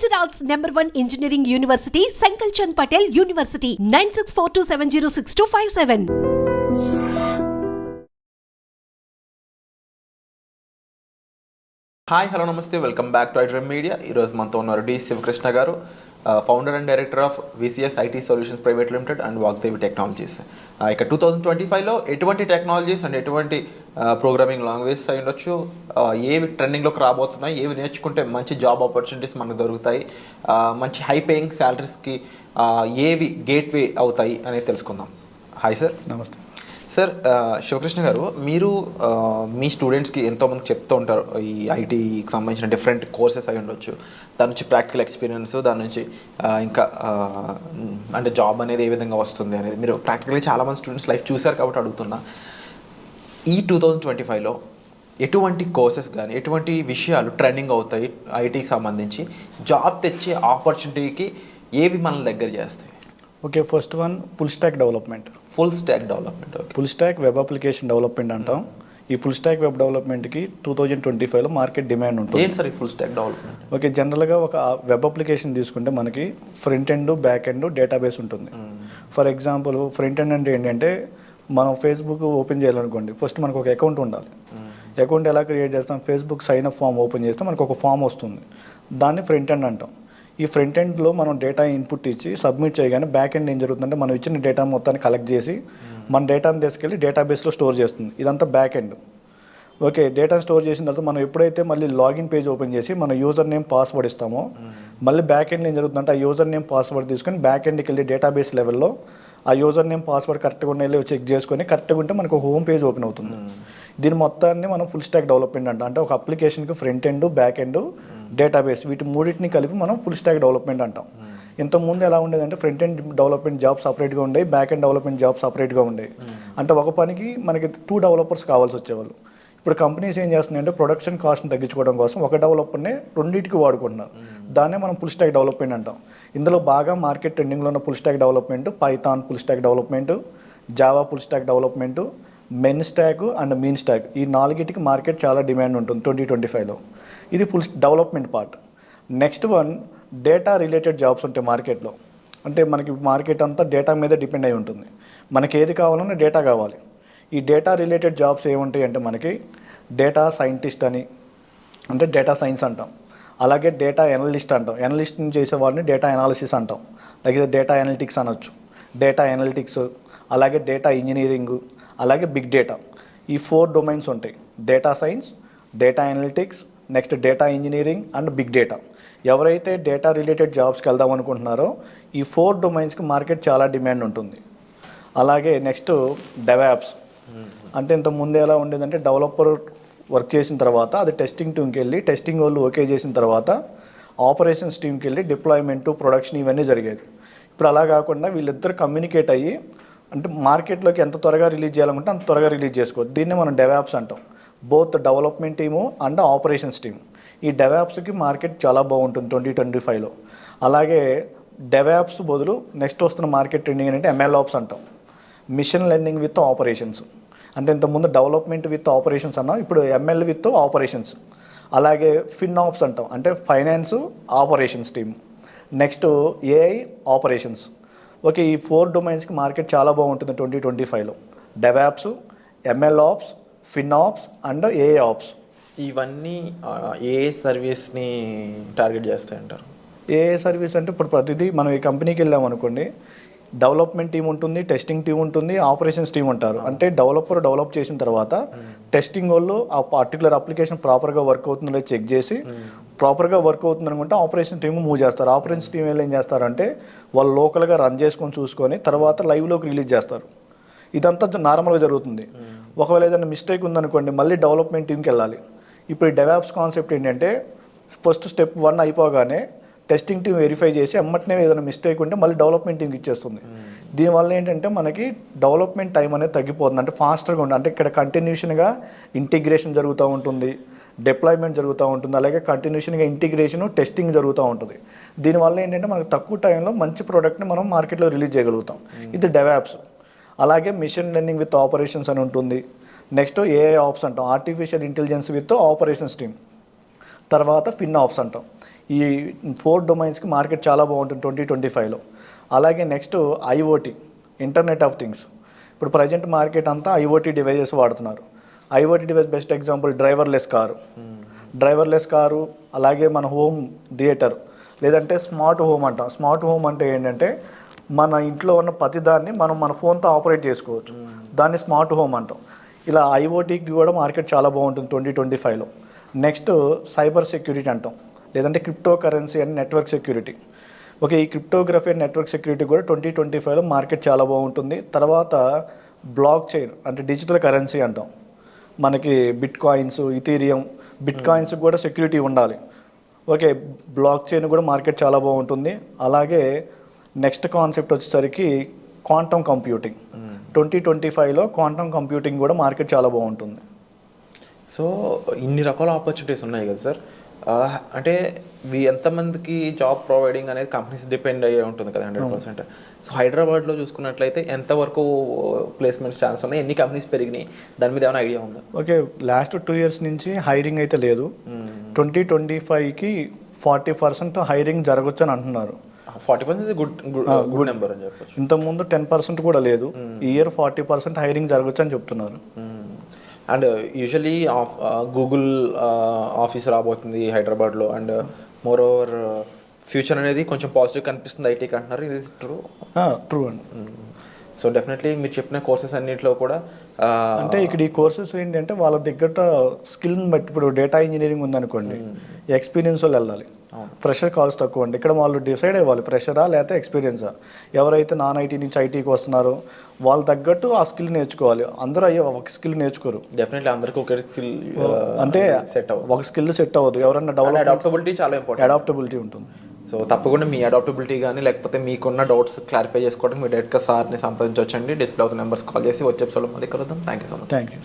Gujarat's #1 engineering university, Sankalchand Patel University, 9642706257. Hi hello నమస్తే welcome back to iDream Media. ఈరోజు మనతో ఉన్నారు డి శివకృష్ణ గారు, founder and director of VCS IT solutions private limited and Vagdevi technologies. ఇక 2025లో ఎటువంటి టెక్నాలజీస్ అండ్ ఎటువంటి ప్రోగ్రామింగ్ లాంగ్వేజెస్ అయి ఉండొచ్చు, ఏవి ట్రెండింగ్లోకి రాబోతున్నాయి, ఏవి నేర్చుకుంటే మంచి జాబ్ ఆపర్చునిటీస్ మనకు దొరుకుతాయి, మంచి హై పేయింగ్ శాలరీస్కి ఏవి గేట్వే అవుతాయి అనేది తెలుసుకుందాం. Hi sir. నమస్తే సార్. శివకృష్ణ గారు, మీరు మీ స్టూడెంట్స్కి ఎంతోమందికి చెప్తూ ఉంటారు ఈ ఐటీకి సంబంధించిన డిఫరెంట్ కోర్సెస్ అయి ఉండొచ్చు, దాని నుంచి ప్రాక్టికల్ ఎక్స్పీరియన్స్, దాని నుంచి ఇంకా అంటే జాబ్ అనేది ఏ విధంగా వస్తుంది అనేది మీరు ప్రాక్టికల్గా చాలామంది స్టూడెంట్స్ లైఫ్ చూశారు కాబట్టి అడుగుతున్నా. ఈ 2025లో ఎటువంటి కోర్సెస్ కానీ ఎటువంటి విషయాలు ట్రెండింగ్ అవుతాయి ఐటీకి సంబంధించి, జాబ్ తెచ్చే ఆపర్చునిటీకి ఏవి మన దగ్గర చేస్తాయి? Okay, first one full stack development. Full stock web application development అంటాం. ఈ ఫుల్ స్టాక్ వెబ్ డెవలప్మెంట్కి 2025లో మార్కెట్ డిమాండ్ ఉంటుంది. ఏంటి సార్ ఈ ఫుల్ స్టాక్ డెవలప్మెంట్? ఓకే, జనరల్గా ఒక వెబ్ అప్లికేషన్ తీసుకుంటే మనకి front end, back end, database ఉంటుంది. ఫర్ ఎగ్జాంపుల్ ఫ్రంట్ ఎండ్ అంటే ఏంటంటే మనం ఫేస్బుక్ ఓపెన్ చేయాలనుకోండి, ఫస్ట్ మనకు ఒక అకౌంట్ ఉండాలి. అకౌంట్ ఎలా క్రియేట్ చేస్తాం? Facebook sign up form open చేస్తే మనకు ఒక ఫామ్ వస్తుంది, దాన్ని ఫ్రంట్ ఎండ్ అంటాం. ఈ ఫ్రంట్ ఎండ్లో మనం డేటా ఇన్పుట్ ఇచ్చి సబ్మిట్ చేయగానే బ్యాక్ ఎండ్ ఏం జరుగుతుందంటే మనం ఇచ్చిన డేటా మొత్తాన్ని కలెక్ట్ చేసి మన డేటాను తీసుకెళ్ళి డేటాబేస్లో స్టోర్ చేస్తుంది. ఇదంతా back end. Okay, data store చేసిన తర్వాత మనం ఎప్పుడైతే మళ్ళీ లాగిన్ పేజ్ ఓపెన్ చేసి మన యూజర్ నేమ్ పాస్వర్డ్ ఇస్తామో, మళ్ళీ బ్యాక్ ఎండ్ ఏం జరుగుతుందంటే ఆ యూజర్ నేమ్ పాస్వర్డ్ తీసుకొని బ్యాక్ ఎండ్కి వెళ్ళి డేటాబేస్ లెవెల్లో ఆ యూజర్ నేమ్ పాస్వర్డ్ కరెక్ట్గా ఉన్న వెళ్ళి చెక్ చేసుకొని కరెక్ట్గా ఉంటే మనకు హోమ్ పేజ్ ఓపెన్ అవుతుంది. దీని మొత్తాన్ని మనం ఫుల్ స్టాక్ డెవలప్మెంట్ అంటాం. అంటే ఒక అప్లికేషన్కి front end, back end, database వీటి మూడింటిని కలిపి మనం ఫుల్ స్టాక్ డెవలప్మెంట్ అంటాం. ఇంతకుముందు ఎలా ఉండేదంటే ఫ్రంట్ ఎండ్ డెవలప్మెంట్ జాబ్ సపరేట్గా ఉండేవి, బ్యాక్ ఎండ్ డెవలప్మెంట్ జాబ్ సపరేట్గా ఉండేవి. అంటే ఒక పనికి మనకి 2 డెవలపర్స్ కావాల్సి వచ్చేవాళ్ళు. ఇప్పుడు కంపెనీస్ ఏం చేస్తున్నాయంటే ప్రొడక్షన్ కాస్ట్ని తగ్గించుకోవడం కోసం ఒక డెవలపర్నే రెండింటికి వాడుకుంటున్నారు. దాన్నే మనం ఫుల్ స్టాక్ డెవలప్మెంట్ అంటాం. ఇందులో బాగా మార్కెట్ ట్రెండింగ్లో ఉన్న full stack development Python full stack development, Java full stack development, men stock and mean stock. ఈ 4టికి మార్కెట్ చాలా డిమాండ్ ఉంటుంది 2025లో. ఇది full development part. Next one data related jobs ఉంటాయి మార్కెట్లో. అంటే మనకి మార్కెట్ అంతా డేటా మీద డిపెండ్ అయి ఉంటుంది. మనకి ఏది కావాలన్నా డేటా కావాలి. ఈ డేటా రిలేటెడ్ జాబ్స్ ఏముంటాయి అంటే మనకి డేటా సైంటిస్ట్ అని, అంటే డేటా సైన్స్ అంటాం. అలాగే డేటా ఎనలిస్ట్ అంటాం. ఎనలిస్ట్ని చేసేవాడిని డేటా ఎనాలిసిస్ అంటాం. అలాగే డేటా అనలిటిక్స్ అనొచ్చు. డేటా అనలిటిక్స్, అలాగే డేటా ఇంజనీరింగ్, అలాగే బిగ్ డేటా. ఈ 4 డొమైన్స్ ఉంటాయి: data science, data analytics, next data engineering and big data. ఎవరైతే డేటా రిలేటెడ్ జాబ్స్కి వెళ్దాం అనుకుంటున్నారో ఈ 4 డొమైన్స్కి మార్కెట్ చాలా డిమాండ్ ఉంటుంది. అలాగే నెక్స్ట్ డెవాప్స్. అంటే ఇంత ముందు ఎలా ఉండేదంటే డెవలపర్ వర్క్ చేసిన తర్వాత అది టెస్టింగ్ టీమ్కి వెళ్ళి టెస్టింగ్ వాళ్ళు ఓకే చేసిన తర్వాత ఆపరేషన్స్ టీమ్కి వెళ్ళి డిప్లాయ్మెంట్, ప్రొడక్షన్ ఇవన్నీ జరిగేది. ఇప్పుడు అలా కాకుండా వీళ్ళిద్దరు కమ్యూనికేట్ అయ్యి అంటే మార్కెట్లోకి ఎంత త్వరగా రిలీజ్ చేయాలనుకుంటే అంత త్వరగా రిలీజ్ చేసుకోవచ్చు. దీన్ని మనం డెవాప్స్ అంటాం. Both development team and operations team. ఈ డెవాప్స్కి మార్కెట్ చాలా బాగుంటుంది 2025లో. అలాగే డెవాప్స్ బదులు నెక్స్ట్ వస్తున్న మార్కెట్ ట్రెండింగ్ ఏంటంటే MLOps అంటాం. Machine learning with operations. అంటే ఇంతకుముందు డెవలప్మెంట్ విత్ ఆపరేషన్స్ అన్నాం, ఇప్పుడు ML విత్ ఆపరేషన్స్. అలాగే FinOps అంటాం, అంటే finance operations team. Next AI operations. Okay, ఈ 4 డొమైన్స్కి మార్కెట్ చాలా బాగుంటుంది 2025లో. డెవాప్స్, MLOps, FinOps అండ్ AI ఆప్స్. ఇవన్నీ ఏ సర్వీస్ని టార్గెట్ చేస్తాయంటారు? ఏ సర్వీస్ అంటే ఇప్పుడు ప్రతిదీ మనం ఈ కంపెనీకి వెళ్ళాం అనుకోండి, డెవలప్మెంట్ టీం ఉంటుంది, టెస్టింగ్ టీం ఉంటుంది, ఆపరేషన్స్ టీం ఉంటారు. అంటే డెవలపర్ డెవలప్ చేసిన తర్వాత టెస్టింగ్ వాళ్ళు ఆ పర్టికులర్ అప్లికేషన్ ప్రాపర్గా వర్క్ అవుతుందో చెక్ చేసి ప్రాపర్గా వర్క్ అవుతుంది అనుకుంటే ఆపరేషన్ టీమ్ మూవ్ చేస్తారు. ఆపరేషన్ టీం ఏం చేస్తారంటే వాళ్ళు లోకల్గా రన్ చేసుకొని చూసుకొని తర్వాత లైవ్లోకి రిలీజ్ చేస్తారు. ఇదంతా నార్మల్గా జరుగుతుంది. ఒకవేళ ఏదైనా మిస్టేక్ ఉందనుకోండి మళ్ళీ డెవలప్మెంట్ టీంకి వెళ్ళాలి. ఇప్పుడు ఈ డెవాప్స్ కాన్సెప్ట్ ఏంటంటే ఫస్ట్ స్టెప్ 1 అయిపోగానే టెస్టింగ్ టీం వెరిఫై చేసి ఎమ్మటనే ఏదైనా మిస్టేక్ ఉంటే మళ్ళీ డెవలప్మెంట్ టీంకి ఇచ్చేస్తుంది. దీనివల్ల ఏంటంటే మనకి డెవలప్మెంట్ టైం అనేది తగ్గిపోతుంది. అంటే ఫాస్టర్గా ఉంటుంది. అంటే ఇక్కడ కంటిన్యూషన్గా ఇంటిగ్రేషన్ జరుగుతూ ఉంటుంది, డిప్లాయ్మెంట్ జరుగుతూ ఉంటుంది, అలాగే కంటిన్యూషన్గా ఇంటిగ్రేషన్, టెస్టింగ్ జరుగుతూ ఉంటుంది. దీనివల్ల ఏంటంటే మనకు తక్కువ టైంలో మంచి ప్రోడక్ట్ని మనం మార్కెట్లో రిలీజ్ చేయగలుగుతాం. ఇది డెవాప్స్. అలాగే మిషన్ లెర్నింగ్ విత్ ఆపరేషన్స్ అని ఉంటుంది. నెక్స్ట్ AI ఆప్స్ అంటాం, artificial intelligence with operations team. తర్వాత FinOps అంటాం. ఈ 4 డొమైన్స్కి మార్కెట్ చాలా బాగుంటుంది 2025లో. అలాగే next IoT, internet of things. ఇప్పుడు ప్రజెంట్ మార్కెట్ అంతా ఐఓటీ డివైజెస్ వాడుతున్నారు. IoT device best example driverless car, అలాగే మన హోమ్ థియేటర్, లేదంటే స్మార్ట్ హోమ్ అంటాం. స్మార్ట్ హోమ్ అంటే ఏంటంటే మన ఇంట్లో ఉన్న ప్రతిదాన్ని మనం మన ఫోన్తో ఆపరేట్ చేసుకోవచ్చు, దాన్ని స్మార్ట్ హోమ్ అంటాం. ఇలా ఐఓటీకి కూడా మార్కెట్ చాలా బాగుంటుంది 2025లో. నెక్స్ట్ సైబర్ సెక్యూరిటీ అంటాం, లేదంటే crypto currency and network security. Okay, ఈ క్రిప్టోగ్రఫీ అండ్ నెట్వర్క్ సెక్యూరిటీ కూడా 2025లో మార్కెట్ చాలా బాగుంటుంది. తర్వాత బ్లాక్ చైన్ అంటే డిజిటల్ కరెన్సీ అంటాం. మనకి bit coins, Ethereum, bit coins కూడా సెక్యూరిటీ ఉండాలి. ఓకే, బ్లాక్ చైన్ కూడా మార్కెట్ చాలా బాగుంటుంది. అలాగే నెక్స్ట్ కాన్సెప్ట్ వచ్చేసరికి క్వాంటమ్ కంప్యూటింగ్. 2025లో క్వాంటమ్ కంప్యూటింగ్ కూడా మార్కెట్ చాలా బాగుంటుంది. సో ఇన్ని రకాల ఆపర్చునిటీస్ ఉన్నాయి కదా సార్, అంటే ఎంతమందికి జాబ్ ప్రొవైడింగ్ అనేది కంపెనీస్ డిపెండ్ అయ్యే ఉంటుంది కదా 100%. సో హైదరాబాద్లో చూసుకున్నట్లయితే ఎంతవరకు ప్లేస్మెంట్స్ ఛాన్స్ ఉన్నాయి, ఎన్ని కంపెనీస్ పెరిగినాయి, దాని మీద ఏమైనా ఐడియా ఉందా? ఓకే, లాస్ట్ 2 years నుంచి హైరింగ్ అయితే లేదు. 2025కి 40% హైరింగ్ జరగచ్చు అని అంటున్నారు. 40% గుడ్ నెంబర్ అని చెప్పొచ్చు. ఇంతకుముందు 10% కూడా లేదు. ఈ ఇయర్ 40% హైరింగ్ జరగచ్చు అని చెప్తున్నారు. అండ్ యూజువలీ గూగుల్ ఆఫీస్ రాబోతుంది హైదరాబాద్లో, అండ్ మోర్ ఓవర్ ఫ్యూచర్ అనేది కొంచెం పాజిటివ్ కనిపిస్తుంది ఐటీకి అంటున్నారు. ఇది ట్రూ అండి. సో డెఫినెట్లీ మీరు చెప్పిన కోర్సెస్ అన్నింటిలో కూడా అంటే ఇక్కడ ఈ కోర్సెస్ ఏంటంటే వాళ్ళ దగ్గర స్కిల్ని బట్టి, ఇప్పుడు డేటా ఇంజనీరింగ్ ఉందనుకోండి, ఎక్స్పీరియన్స్ వాళ్ళు వెళ్ళాలి. ఫ్రెషర్ కాల్స్ తక్కువ అండి. ఇక్కడ వాళ్ళు డిసైడ్ అవ్వాలి ఫ్రెషరా లేకపోతే ఎక్స్పీరియన్సా. ఎవరైతే నాన్ ఐటీ నుంచి ఐటీకి వస్తున్నారో వాళ్ళు తగ్గట్టు ఆ స్కిల్ నేర్చుకోవాలి. అందరూ ఒక స్కిల్ నేర్చుకోరు. డెఫినెట్లీ అందరికీ ఒకే స్కిల్ అంటే ఒక స్కిల్ సెట్ అవ్వదు. ఎవరన్నా అడాప్టబిలిటీ చాలా ఇంపార్టెంట్. అడాప్టబిలిటీ ఉంటుంది. సో తప్పకుండా మీ అడాప్టబిలిటీ కానీ లేకపోతే మీకున్న డౌట్స్ క్లారిఫై చేసుకోవడానికి మీరు డైరెక్ట్గా సార్ని సంప్రదించవచ్చండి. డిస్ప్లే అవుతున్న నెంబర్స్ కాల్ చేసి వచ్చే ఎపిసోడ్లో మళ్ళీ కలుద్దాం. Thank you so much. Thank you.